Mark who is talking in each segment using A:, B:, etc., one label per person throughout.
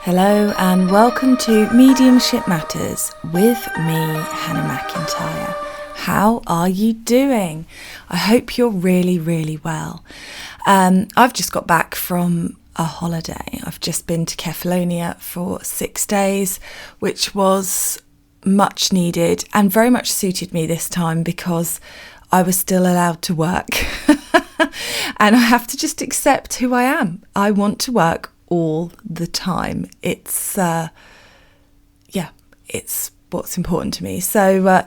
A: Hello and welcome to Mediumship Matters with me, Hannah McIntyre. How are you doing? I hope you're really, really well. I've just got back from a holiday. I've just been to Kefalonia for 6 days, which was much needed and very much suited me this time because I was still allowed to work. And I have to just accept who I am. I want to work all the time. It's what's important to me. So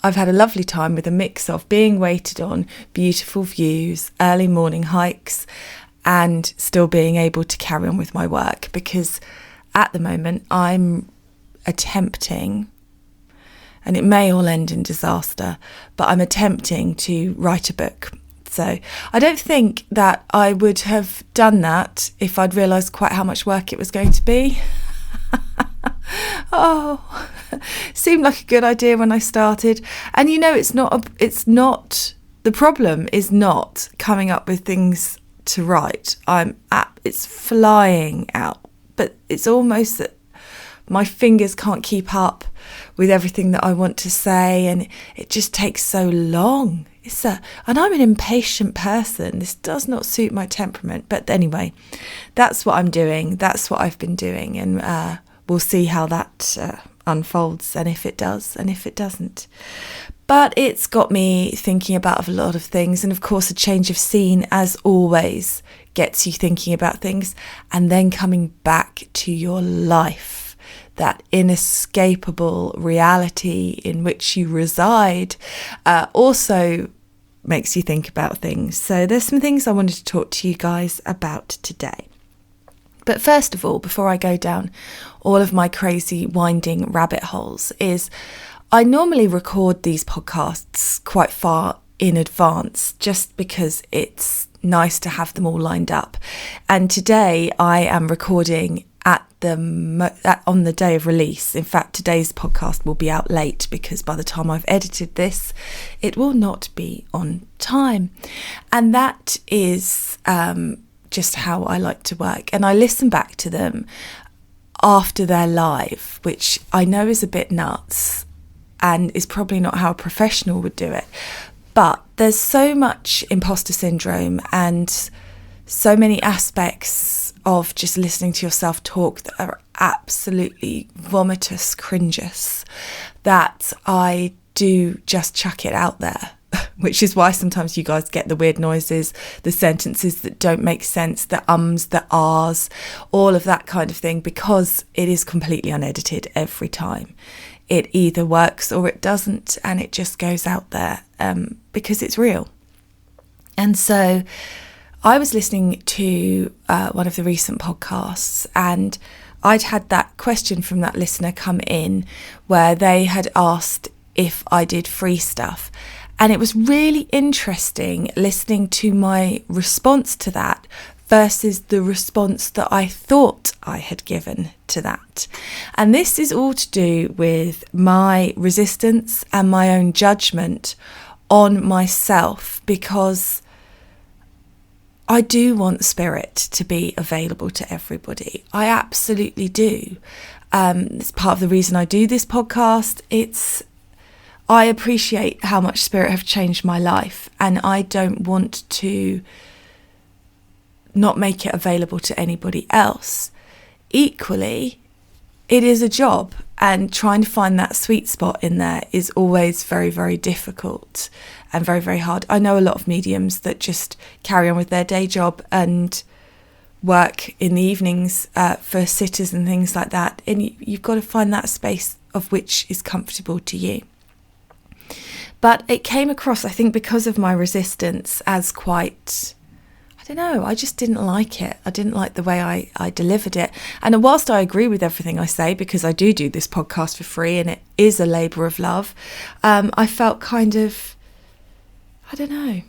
A: I've had a lovely time with a mix of being waited on, beautiful views, early morning hikes, and still being able to carry on with my work, because at the moment I'm attempting, and it may all end in disaster, but I'm attempting to write a book. So I don't think that I would have done that if I'd realised quite how much work it was going to be. Seemed like a good idea when I started. And the problem is not coming up with things to write. It's flying out, but it's almost that my fingers can't keep up with everything that I want to say, and it just takes so long. And I'm an impatient person. This does not suit my temperament. But anyway, that's what I'm doing. That's what I've been doing. And we'll see how that unfolds, and if it does, and if it doesn't. But it's got me thinking about a lot of things. And of course, a change of scene, as always, gets you thinking about things. And then coming back to your life, that inescapable reality in which you reside, also makes you think about things. So there's some things I wanted to talk to you guys about today. But first of all, before I go down all of my crazy winding rabbit holes, is I normally record these podcasts quite far in advance, just because it's nice to have them all lined up. And today I am recording on the day of release. In fact, today's podcast will be out late because by the time I've edited this, it will not be on time. And that is just how I like to work. And I listen back to them after they're live, which I know is a bit nuts and is probably not how a professional would do it. But there's so much imposter syndrome and so many aspects of just listening to yourself talk that are absolutely vomitous cringeous that I do just chuck it out there, which is why sometimes you guys get the weird noises, the sentences that don't make sense, the ums, the ahs, all of that kind of thing, because it is completely unedited every time. It either works or it doesn't, and it just goes out there because it's real. And so I was listening to one of the recent podcasts, and I'd had that question from that listener come in where they had asked if I did free stuff. And it was really interesting listening to my response to that versus the response that I thought I had given to that. And this is all to do with my resistance and my own judgment on myself, because I do want spirit to be available to everybody. I absolutely do. It's part of the reason I do this podcast. I appreciate how much spirit have changed my life, and I don't want to not make it available to anybody else. Equally, it is a job, and trying to find that sweet spot in there is always very, very difficult and very, very hard. I know a lot of mediums that just carry on with their day job and work in the evenings for sitters and things like that. And you've got to find that space of which is comfortable to you. But it came across, I think, because of my resistance as quite, I don't know, I just didn't like it. I didn't like the way I delivered it. And whilst I agree with everything I say, because I do this podcast for free and it is a labour of love, I felt kind of, I don't know.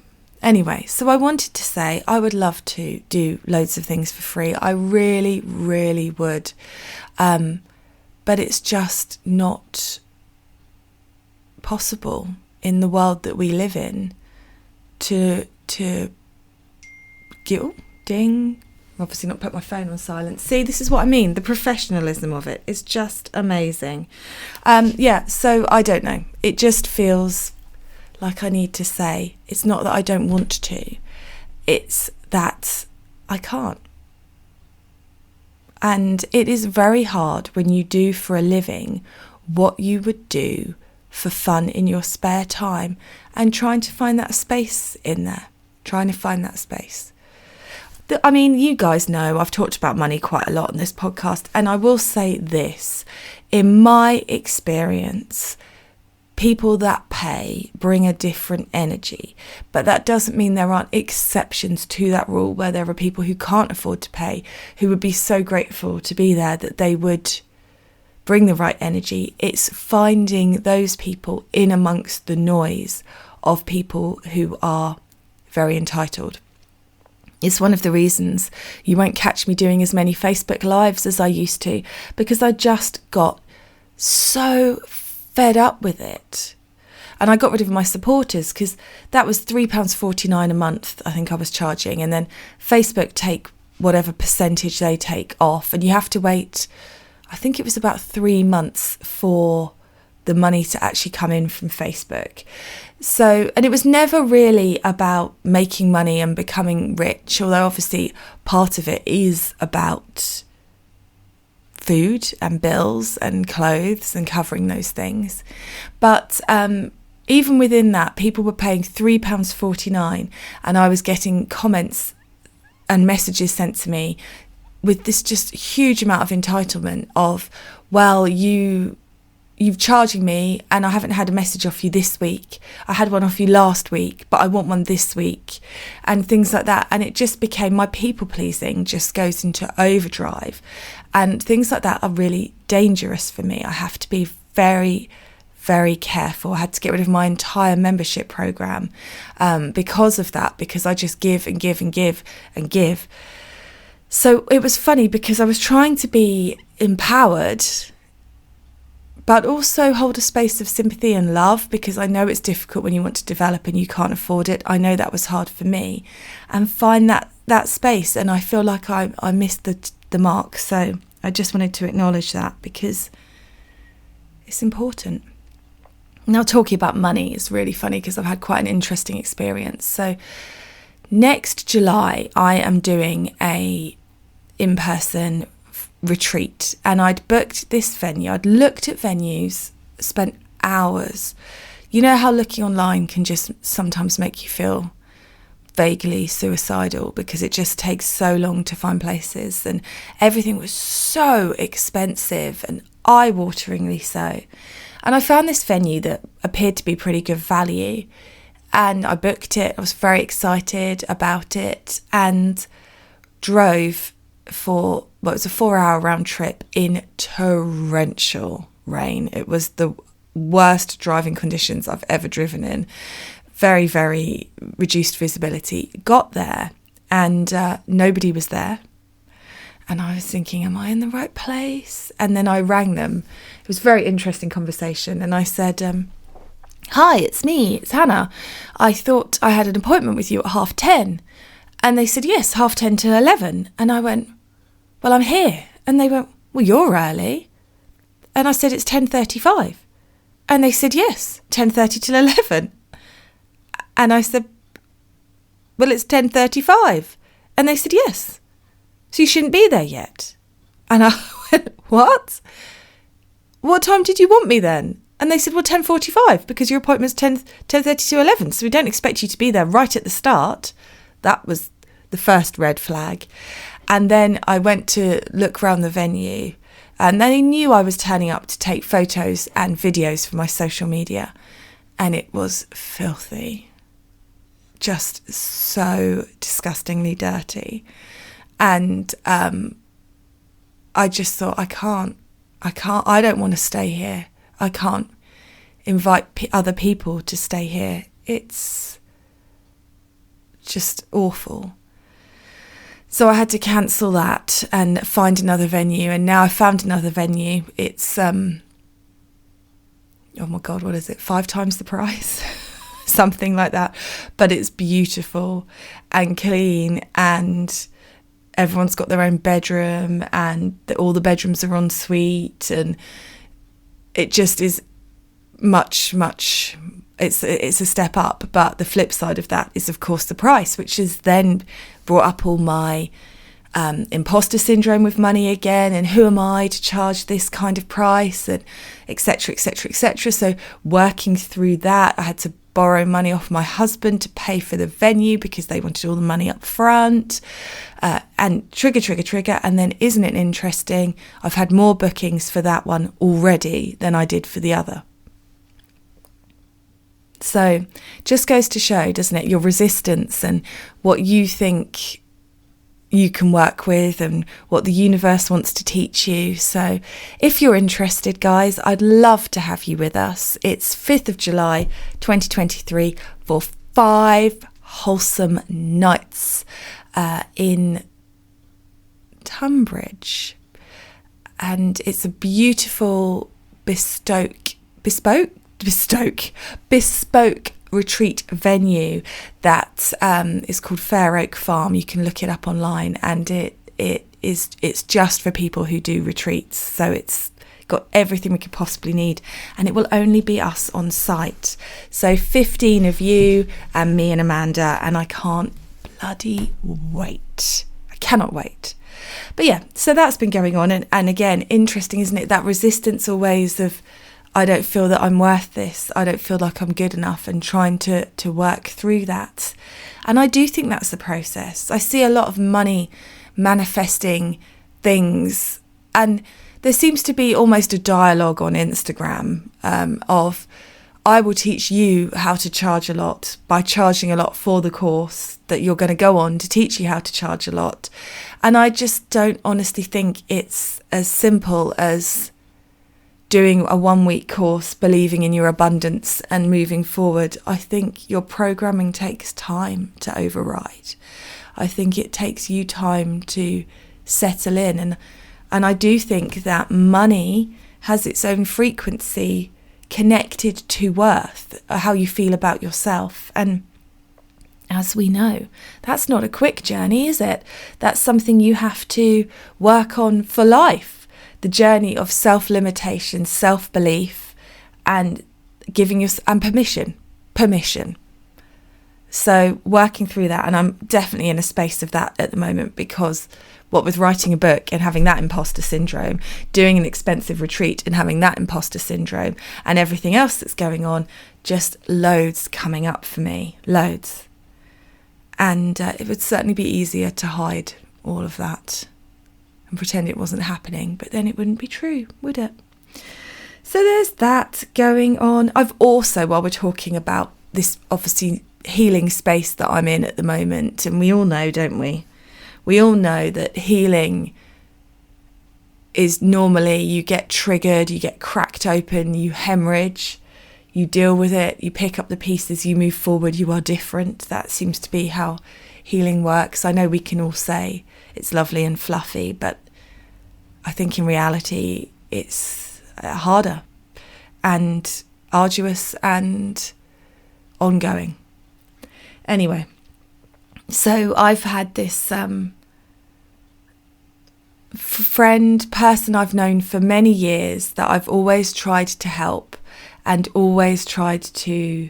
A: Anyway, so I wanted to say I would love to do loads of things for free. I really, really would. But it's just not possible in the world that we live in to obviously not put my phone on silent. See, this is what I mean. The professionalism of it is just amazing. So I don't know. It just feels like I need to say, it's not that I don't want to, it's that I can't. And it is very hard when you do for a living what you would do for fun in your spare time, and trying to find that space in there, trying to find that space. I mean, you guys know I've talked about money quite a lot on this podcast, and I will say this, in my experience, people that pay bring a different energy, but that doesn't mean there aren't exceptions to that rule, where there are people who can't afford to pay, who would be so grateful to be there that they would bring the right energy. It's finding those people in amongst the noise of people who are very entitled. It's one of the reasons you won't catch me doing as many Facebook Lives as I used to, because I just got so fed up with it. And I got rid of my supporters, because that was £3.49 a month I think I was charging, and then Facebook take whatever percentage they take off, and you have to wait, I think it was about 3 months for the money to actually come in from Facebook. So, and it was never really about making money and becoming rich, although obviously part of it is about food and bills and clothes and covering those things. But even within that, people were paying £3.49, and I was getting comments and messages sent to me with this just huge amount of entitlement of, well, you've charging me and I haven't had a message off you this week. I had one off you last week, but I want one this week, and things like that. And it just became, my people pleasing just goes into overdrive, and things like that are really dangerous for me. I have to be very, very careful. I had to get rid of my entire membership program because of that, because I just give and give and give and give. So it was funny, because I was trying to be empowered, but also hold a space of sympathy and love, because I know it's difficult when you want to develop and you can't afford it. I know that was hard for me, and find that space. And I feel like I missed the mark. So I just wanted to acknowledge that, because it's important. Now, talking about money is really funny, because I've had quite an interesting experience. So next July, I am doing a in-person retreat, and I'd booked this venue. I'd looked at venues, spent hours. You know how looking online can just sometimes make you feel vaguely suicidal, because it just takes so long to find places, and everything was so expensive and eye-wateringly so. And I found this venue that appeared to be pretty good value, and I booked it. I was very excited about it, and drove for, well, it was a 4-hour round trip in torrential rain. It was the worst driving conditions I've ever driven in. Very, very reduced visibility. Got there, and nobody was there. And I was thinking, am I in the right place? And then I rang them. It was a very interesting conversation. And I said, hi, it's me, it's Hannah. I thought I had an appointment with you at 10:30. And they said, yes, 10:30 till 11. And I went, well, I'm here. And they went, well, you're early. And I said, it's 10:35. And they said, yes, 10:30 till 11. And I said, well, it's 10:35. And they said, yes. So you shouldn't be there yet. And I went, what? What time did you want me then? And they said, well, 10:45, because your appointment's 10:30 to 11. So we don't expect you to be there right at the start. That was the first red flag. And then I went to look around the venue, and then he knew I was turning up to take photos and videos for my social media. And it was filthy. Just so disgustingly dirty. And I just thought, I don't want to stay here. I can't invite other people to stay here. It's just awful. So I had to cancel that and find another venue. And now I found another venue. It's, oh my God, what is it? 5 times the price? Something like that. But it's beautiful and clean, and everyone's got their own bedroom, and all the bedrooms are en suite, and it just is much, it's a step up. But the flip side of that is, of course, the price, which has then brought up all my imposter syndrome with money again, and who am I to charge this kind of price, and etc, etc, etc. So working through that, I had to borrow money off my husband to pay for the venue because they wanted all the money up front, and trigger, and then isn't it interesting, I've had more bookings for that one already than I did for the other. So just goes to show, doesn't it, your resistance and what you think you can work with and what the universe wants to teach you. So if you're interested, guys, I'd love to have you with us. It's 5th of July 2023 for 5 wholesome nights in Tunbridge, and it's a beautiful bespoke retreat venue that is called Fair Oak Farm. You can look it up online, and it's just for people who do retreats. So it's got everything we could possibly need, and it will only be us on site. So 15 of you and me and Amanda, and I can't bloody wait. I cannot wait. But yeah, so that's been going on, and again, interesting, isn't it, that resistance always of, I don't feel that I'm worth this, I don't feel like I'm good enough, and trying to work through that. And I do think that's the process. I see a lot of money manifesting things, and there seems to be almost a dialogue on Instagram of, I will teach you how to charge a lot by charging a lot for the course that you're going to go on to teach you how to charge a lot. And I just don't honestly think it's as simple as doing a 1-week course, believing in your abundance and moving forward. I think your programming takes time to override. I think it takes you time to settle in. And I do think that money has its own frequency connected to worth, how you feel about yourself. And as we know, that's not a quick journey, is it? That's something you have to work on for life. The journey of self-limitation, self-belief, and giving you and permission. So working through that, and I'm definitely in a space of that at the moment, because what with writing a book and having that imposter syndrome, doing an expensive retreat and having that imposter syndrome, and everything else that's going on, just loads coming up for me, loads. And it would certainly be easier to hide all of that and pretend it wasn't happening, but then it wouldn't be true, would it? So there's that going on. I've also, while we're talking about this obviously healing space that I'm in at the moment, and we all know, don't we? We all know that healing is normally, you get triggered, you get cracked open, you hemorrhage, you deal with it, you pick up the pieces, you move forward, you are different. That seems to be how healing works. I know we can all say it's lovely and fluffy, but I think in reality it's harder and arduous and ongoing. Anyway, so I've had this person I've known for many years that I've always tried to help and always tried to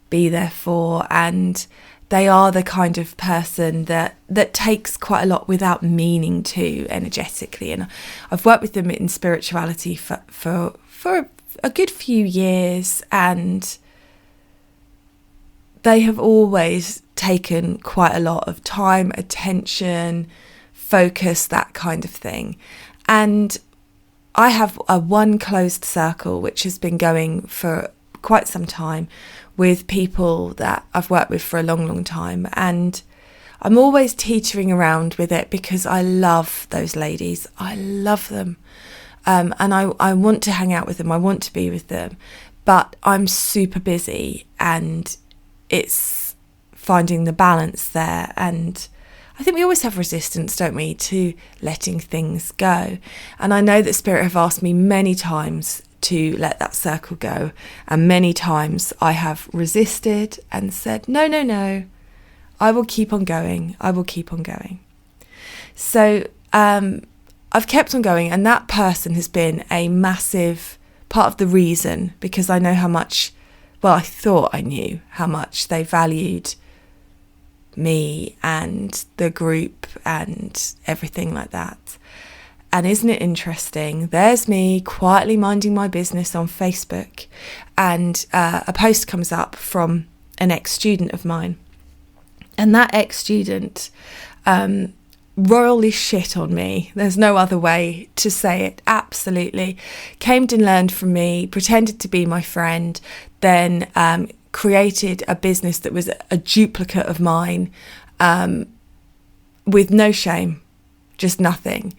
A: be there for, and they are the kind of person that takes quite a lot without meaning to, energetically. And I've worked with them in spirituality for a good few years, and they have always taken quite a lot of time, attention, focus, that kind of thing. And I have a one closed circle which has been going for quite some time, with people that I've worked with for a long, long time. And I'm always teetering around with it because I love those ladies. I love them. And I want to hang out with them. I want to be with them. But I'm super busy, and it's finding the balance there. And I think we always have resistance, don't we, to letting things go. And I know that Spirit have asked me many times to let that circle go, and many times I have resisted and said, no, I will keep on going. So I've kept on going, and that person has been a massive part of the reason, because I know how much, well, I thought I knew how much they valued me and the group and everything like that. And isn't it interesting? There's me quietly minding my business on Facebook, and a post comes up from an ex-student of mine. And that ex-student royally shit on me. There's no other way to say it. Absolutely. Came and learned from me, pretended to be my friend, then created a business that was a duplicate of mine, with no shame, just nothing.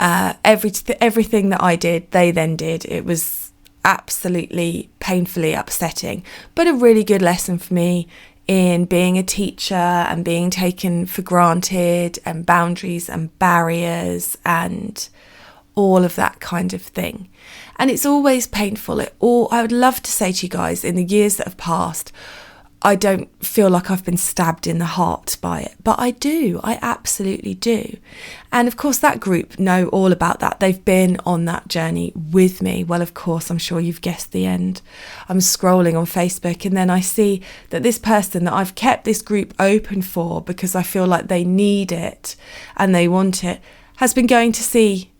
A: Everything that I did, they then did. It was absolutely painfully upsetting, but a really good lesson for me in being a teacher and being taken for granted, and boundaries and barriers and all of that kind of thing. And it's always painful. I would love to say to you guys, in the years that have passed, I don't feel like I've been stabbed in the heart by it, but I do. I absolutely do. And of course, that group know all about that. They've been on that journey with me. Well, of course, I'm sure you've guessed the end. I'm scrolling on Facebook, and then I see that this person that I've kept this group open for because I feel like they need it and they want it, has been going to see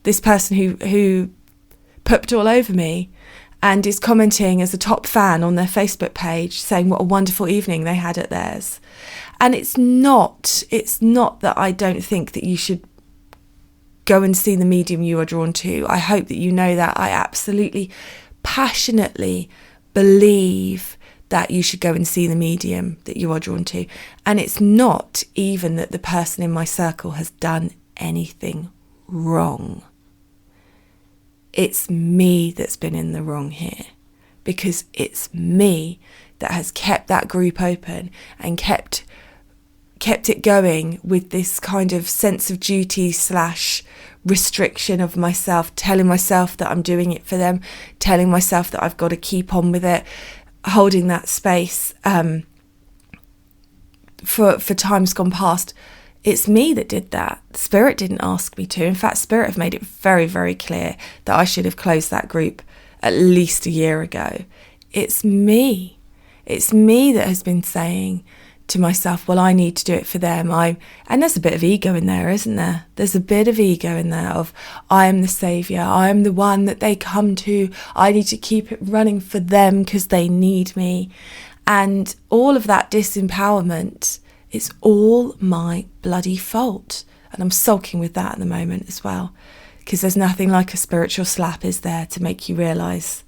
A: this person who pooped all over me, and is commenting as a top fan on their Facebook page, saying what a wonderful evening they had at theirs. And it's not that I don't think that you should go and see the medium you are drawn to. I hope that you know that. I absolutely, passionately believe that you should go and see the medium that you are drawn to. And it's not even that the person in my circle has done anything wrong. It's me that's been in the wrong here, because it's me that has kept that group open and kept it going with this kind of sense of duty / restriction of myself, telling myself that I'm doing it for them, telling myself that I've got to keep on with it, holding that space for times gone past. It's me that did that. Spirit didn't ask me to. In fact, Spirit have made it very, very clear that I should have closed that group at least a year ago. It's me. It's me that has been saying to myself, well, I need to do it for them. And there's a bit of ego in there, isn't there? There's a bit of ego in there of, I am the saviour. I am the one that they come to. I need to keep it running for them because they need me. And all of that disempowerment, it's all my bloody fault. And I'm sulking with that at the moment as well, because there's nothing like a spiritual slap, is there, to make you realise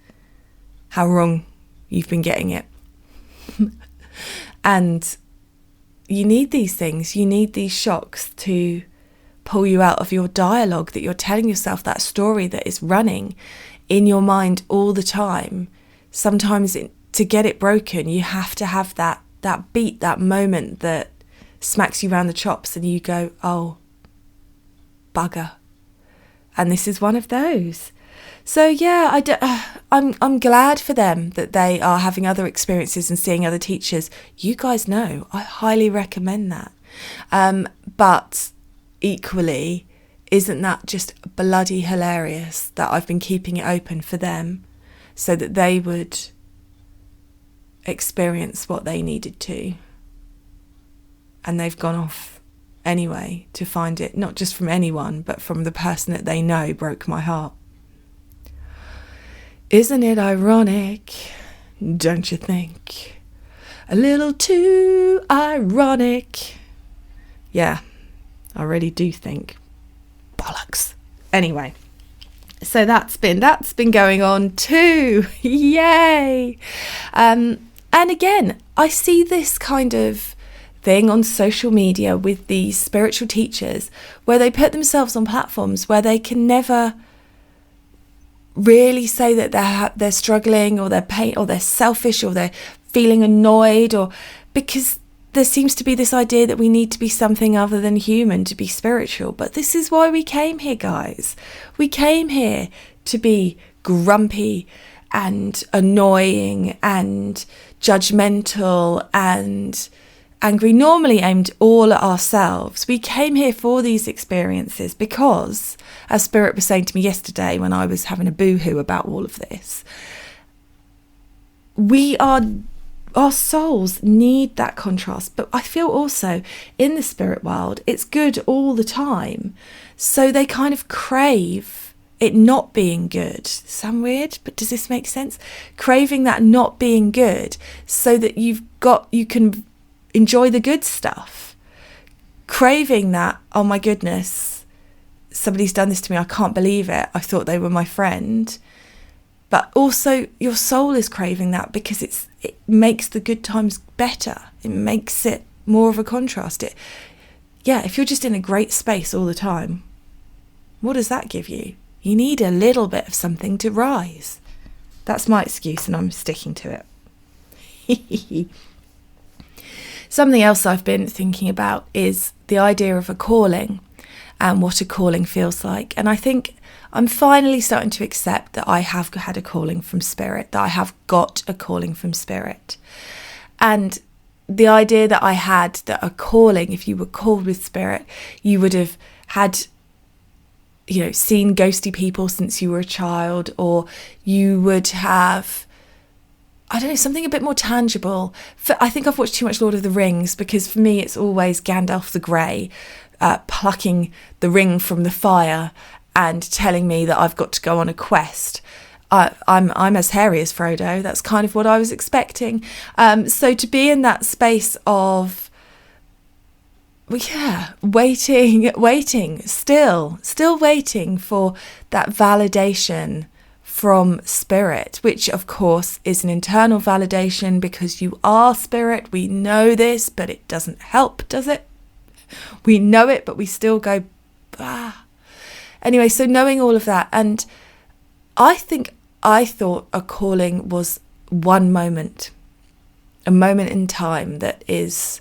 A: how wrong you've been getting it. And you need these things. You need these shocks to pull you out of your dialogue that you're telling yourself, that story that is running in your mind all the time. Sometimes to get it broken, you have to have that beat, that moment that smacks you round the chops and you go, oh, bugger. And this is one of those. So yeah, I'm glad for them that they are having other experiences and seeing other teachers. You guys know, I highly recommend that. But equally, isn't that just bloody hilarious that I've been keeping it open for them so that they would experience what they needed to, and they've gone off anyway to find it, not just from anyone, but from the person that they know broke my heart. Isn't it ironic? Don't you think? A little too ironic. Yeah, I really do think. Bollocks. Anyway, so that's been going on too. Yay! And again, I see this kind of thing on social media with these spiritual teachers where they put themselves on platforms where they can never really say that they're struggling or they're pain or they're selfish or they're feeling annoyed, or because there seems to be this idea that we need to be something other than human to be spiritual. But this is why we came here, guys. We came here to be grumpy and annoying and judgmental and angry, normally aimed all at ourselves. We came here for these experiences because, as Spirit was saying to me yesterday when I was having a boo-hoo about all of this, our souls need that contrast. But I feel also in the spirit world, it's good all the time. So they kind of crave it not being good. Sound weird, but does this make sense? Craving that not being good so that you can enjoy the good stuff. Craving that, oh my goodness, somebody's done this to me, I can't believe it, I thought they were my friend. But also your soul is craving that because it makes the good times better. It makes it more of a contrast. If you're just in a great space all the time, what does that give you? You need a little bit of something to rise. That's my excuse and I'm sticking to it. Something else I've been thinking about is the idea of a calling and what a calling feels like. And I think I'm finally starting to accept that I have had a calling from Spirit, that I have got a calling from Spirit. And the idea that I had that a calling, if you were called with Spirit, you would have had, seen ghosty people since you were a child, or you would have, something a bit more tangible. I think I've watched too much Lord of the Rings, because for me it's always Gandalf the Grey plucking the ring from the fire and telling me that I've got to go on a quest. I'm as hairy as Frodo. That's kind of what I was expecting. So to be in that space of, waiting, still waiting for that validation from Spirit, which of course is an internal validation because you are Spirit. We know this, but it doesn't help, does it? We know it, but we still go, bah. Anyway, so knowing all of that, and I thought a calling was one moment, a moment in time that is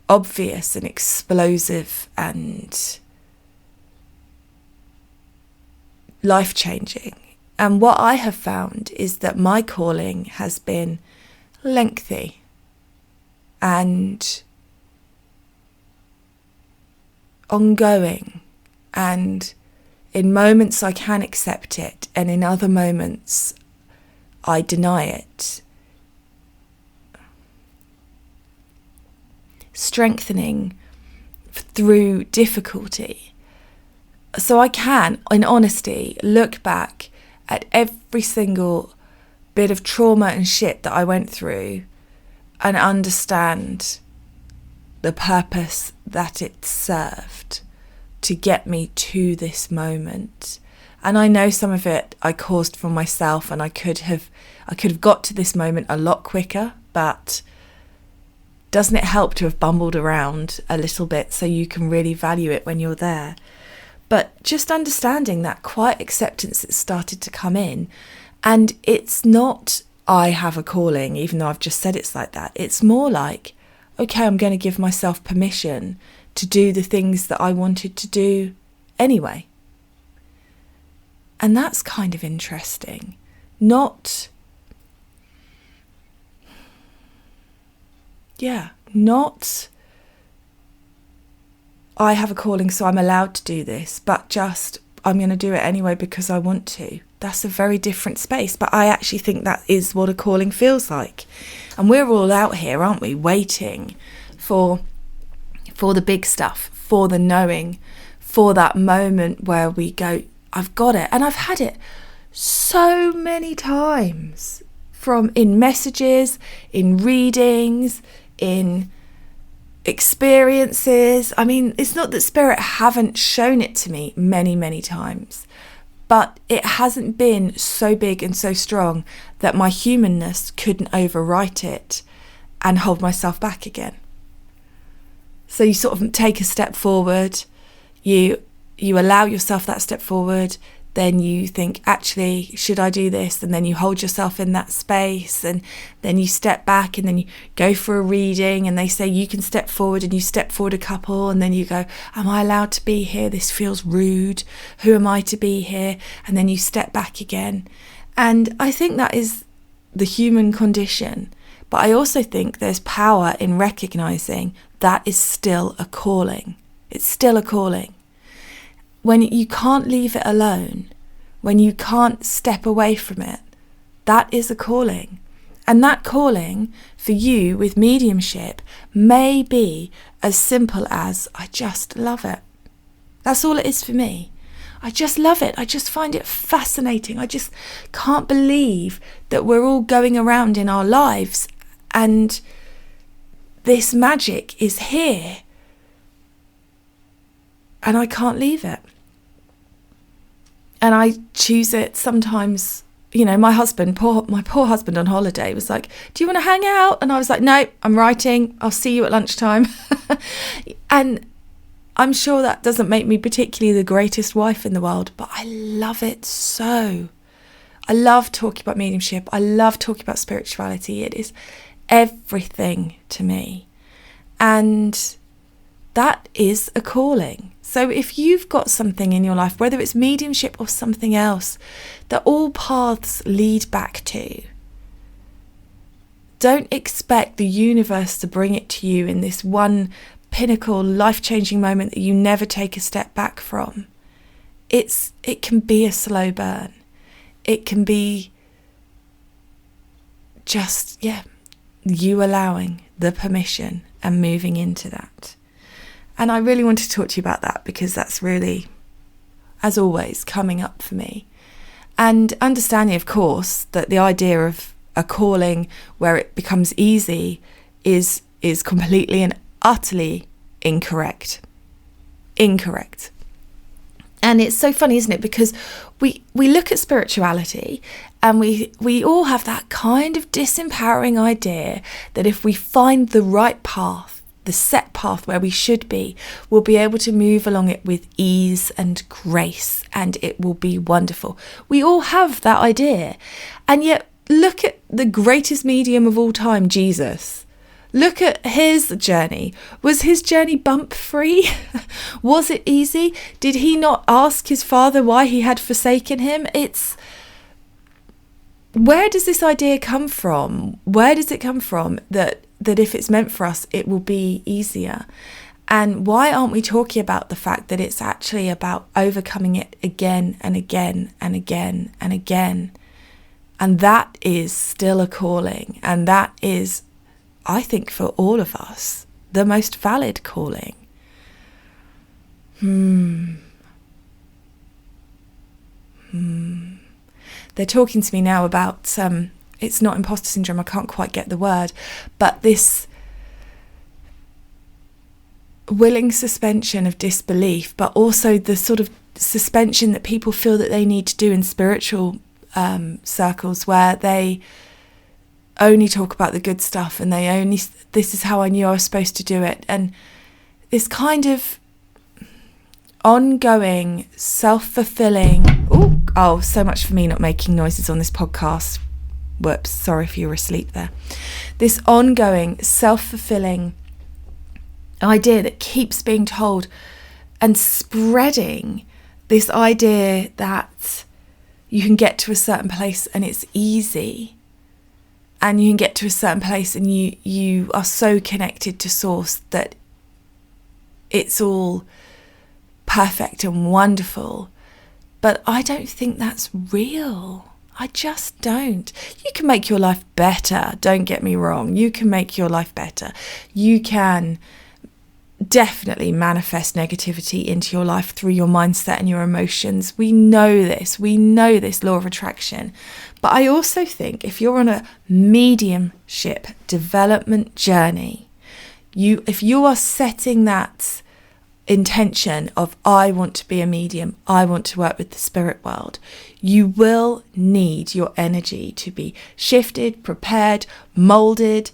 A: obvious and explosive and life-changing. And what I have found is that my calling has been lengthy and ongoing, and in moments I can accept it, and in other moments I deny it. Strengthening through difficulty. So I can, in honesty, look back at every single bit of trauma and shit that I went through and understand the purpose that it served to get me to this moment. And I know some of it I caused for myself, and I could have got to this moment a lot quicker, but doesn't it help to have bumbled around a little bit so you can really value it when you're there? But just understanding that quiet acceptance that started to come in, and it's not I have a calling, even though I've just said it's like that. It's more like, okay, I'm going to give myself permission to do the things that I wanted to do anyway. And that's kind of interesting. Not I have a calling so I'm allowed to do this, but just I'm going to do it anyway because I want to. That's a very different space, but I actually think that is what a calling feels like. And we're all out here, aren't we, waiting for the big stuff, for the knowing, for that moment where we go, I've got it. And I've had it so many times, from in messages, in readings, in experiences. I mean, it's not that Spirit haven't shown it to me many, many times, but it hasn't been so big and so strong that my humanness couldn't overwrite it and hold myself back again. So you sort of take a step forward, you allow yourself that step forward, then you think, actually, should I do this? And then you hold yourself in that space, and then you step back, and then you go for a reading, and they say you can step forward, and you step forward a couple, and then you go, am I allowed to be here? This feels rude. Who am I to be here? And then you step back again. And I think that is the human condition. But I also think there's power in recognizing that is still a calling. It's still a calling. When you can't leave it alone, when you can't step away from it, that is a calling. And that calling for you with mediumship may be as simple as, I just love it. That's all it is for me. I just love it. I just find it fascinating. I just can't believe that we're all going around in our lives and this magic is here and I can't leave it. And I choose it sometimes. You know, my poor husband on holiday was like, do you want to hang out? And I was like, no, I'm writing. I'll see you at lunchtime. And I'm sure that doesn't make me particularly the greatest wife in the world, but I love it so. I love talking about mediumship. I love talking about spirituality. It is everything to me. And that is a calling. So if you've got something in your life, whether it's mediumship or something else, that all paths lead back to, don't expect the universe to bring it to you in this one pinnacle, life-changing moment that you never take a step back from. It can be a slow burn. It can be just, you allowing the permission and moving into that. And I really want to talk to you about that because that's really, as always, coming up for me. And understanding, of course, that the idea of a calling where it becomes easy is completely and utterly incorrect. Incorrect. And it's so funny, isn't it? Because we look at spirituality and we all have that kind of disempowering idea that if we find the right path, the set path where we should be, we'll be able to move along it with ease and grace and it will be wonderful. We all have that idea. And yet look at the greatest medium of all time, Jesus. Look at his journey. Was his journey bump free? Was it easy? Did he not ask his father why he had forsaken him? Where does this idea come from? Where does it come from that if it's meant for us, it will be easier? And why aren't we talking about the fact that it's actually about overcoming it again and again and again and again? And that is still a calling. And that is, I think, for all of us, the most valid calling. They're talking to me now about, it's not imposter syndrome, I can't quite get the word, but this willing suspension of disbelief, but also the sort of suspension that people feel that they need to do in spiritual circles where they only talk about the good stuff and this is how I knew I was supposed to do it. And this kind of ongoing, self-fulfilling, so much for me not making noises on this podcast. Whoops, sorry if you were asleep there. This ongoing, self-fulfilling idea that keeps being told and spreading this idea that you can get to a certain place and it's easy. And you can get to a certain place and you are so connected to source that it's all perfect and wonderful. But I don't think that's real. I just don't. You can make your life better. Don't get me wrong. You can make your life better. You can definitely manifest negativity into your life through your mindset and your emotions. We know this. We know this law of attraction. But I also think if you're on a mediumship development journey, if you are setting that intention of I want to be a medium, I want to work with the spirit world, you will need your energy to be shifted, prepared, molded,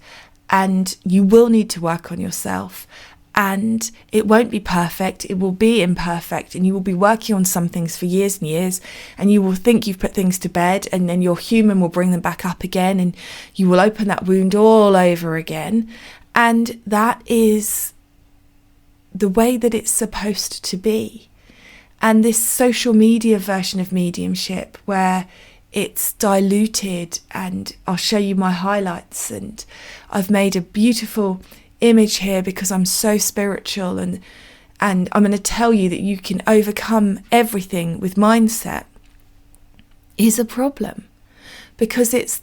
A: and you will need to work on yourself. And it won't be perfect, it will be imperfect, and you will be working on some things for years and years, and you will think you've put things to bed, and then your human will bring them back up again, and you will open that wound all over again. And that is the way that it's supposed to be. And this social media version of mediumship, where it's diluted, and I'll show you my highlights, and I've made a beautiful image here because I'm so spiritual, and I'm going to tell you that you can overcome everything with mindset, is a problem. Because it's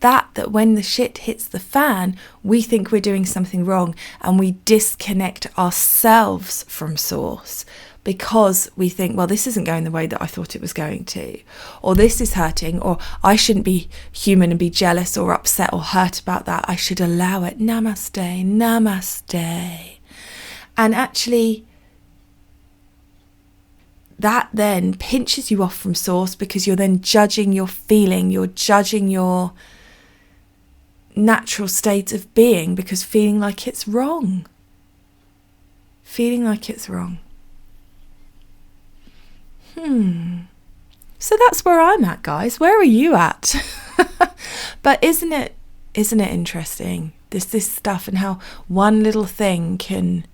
A: that when the shit hits the fan, we think we're doing something wrong, and we disconnect ourselves from source because we think, well, this isn't going the way that I thought it was going to, or this is hurting, or I shouldn't be human and be jealous or upset or hurt about that. I should allow it. Namaste, namaste. And actually, that then pinches you off from source, because you're then judging your feeling, you're judging your natural state of being, because feeling like it's wrong. Feeling like it's wrong. So that's where I'm at, guys. Where are you at? But isn't it interesting, this stuff, and how one little thing can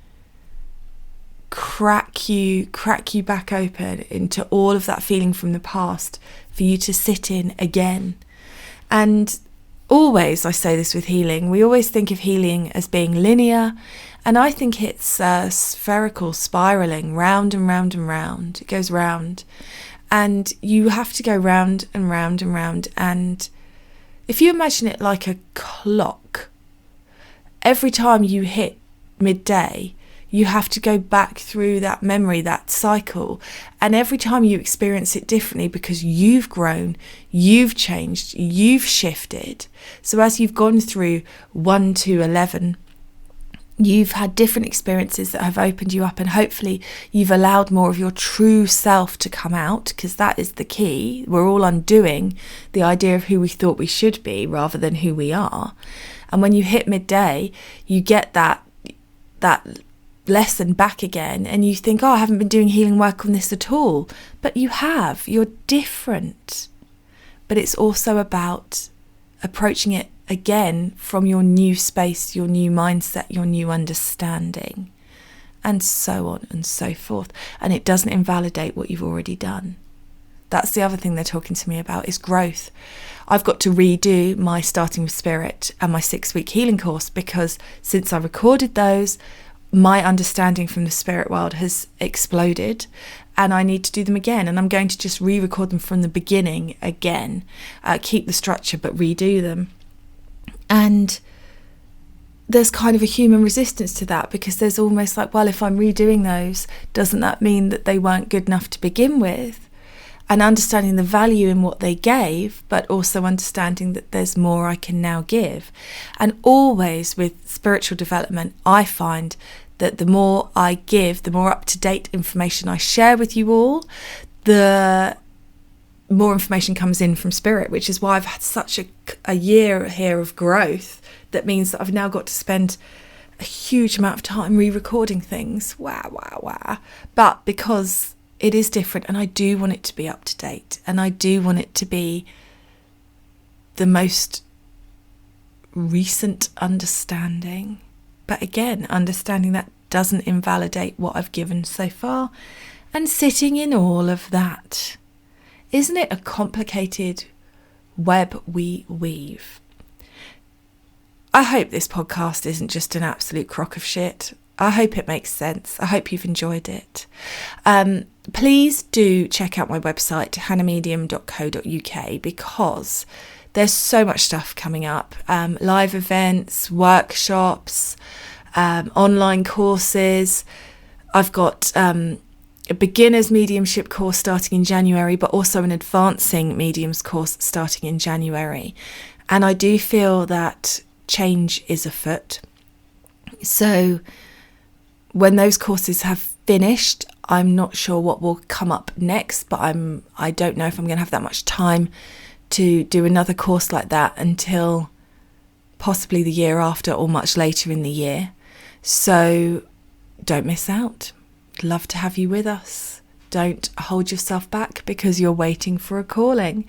A: crack you back open into all of that feeling from the past for you to sit in again. And always, I say this with healing, we always think of healing as being linear, and I think it's spherical, spiraling round and round and round. It goes round, and you have to go round and round and round. And if you imagine it like a clock, every time you hit midday, you have to go back through that memory, that cycle. And every time you experience it differently, because you've grown, you've changed, you've shifted. So as you've gone through 1 to 11, you've had different experiences that have opened you up, and hopefully you've allowed more of your true self to come out, because that is the key. We're all undoing the idea of who we thought we should be rather than who we are. And when you hit midday, you get that lesson back again, and you think, oh, I haven't been doing healing work on this at all. But you have. You're different. But it's also about approaching it again from your new space, your new mindset, your new understanding, and so on and so forth. And it doesn't invalidate what you've already done. That's the other thing they're talking to me about, is growth. I've got to redo my Starting with Spirit and my 6-week healing course, because since I recorded those, my understanding from the spirit world has exploded, and I need to do them again. And I'm going to just re-record them from the beginning again, keep the structure but redo them. And there's kind of a human resistance to that, because there's almost like, well, if I'm redoing those, doesn't that mean that they weren't good enough to begin with? And understanding the value in what they gave, but also understanding that there's more I can now give. And always with spiritual development, I find that the more I give, the more up-to-date information I share with you all, the more information comes in from spirit, which is why I've had such a year here of growth. That means that I've now got to spend a huge amount of time re-recording things. Wow. But because it is different, and I do want it to be up to date, and I do want it to be the most recent understanding. But again, understanding that doesn't invalidate what I've given so far, and sitting in all of that. Isn't it a complicated web we weave? I hope this podcast isn't just an absolute crock of shit. I hope it makes sense. I hope you've enjoyed it. Please do check out my website, hannahmedium.co.uk, because there's so much stuff coming up. Live events, workshops, online courses. I've got a beginner's mediumship course starting in January, but also an advancing mediums course starting in January. And I do feel that change is afoot. So when those courses have finished, I'm not sure what will come up next, but I don't know if I'm going to have that much time to do another course like that until possibly the year after, or much later in the year. So don't miss out. Love to have you with us. Don't hold yourself back because you're waiting for a calling,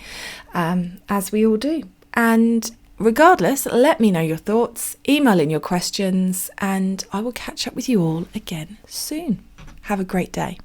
A: as we all do. And regardless, let me know your thoughts, email in your questions, and I will catch up with you all again soon. Have a great day.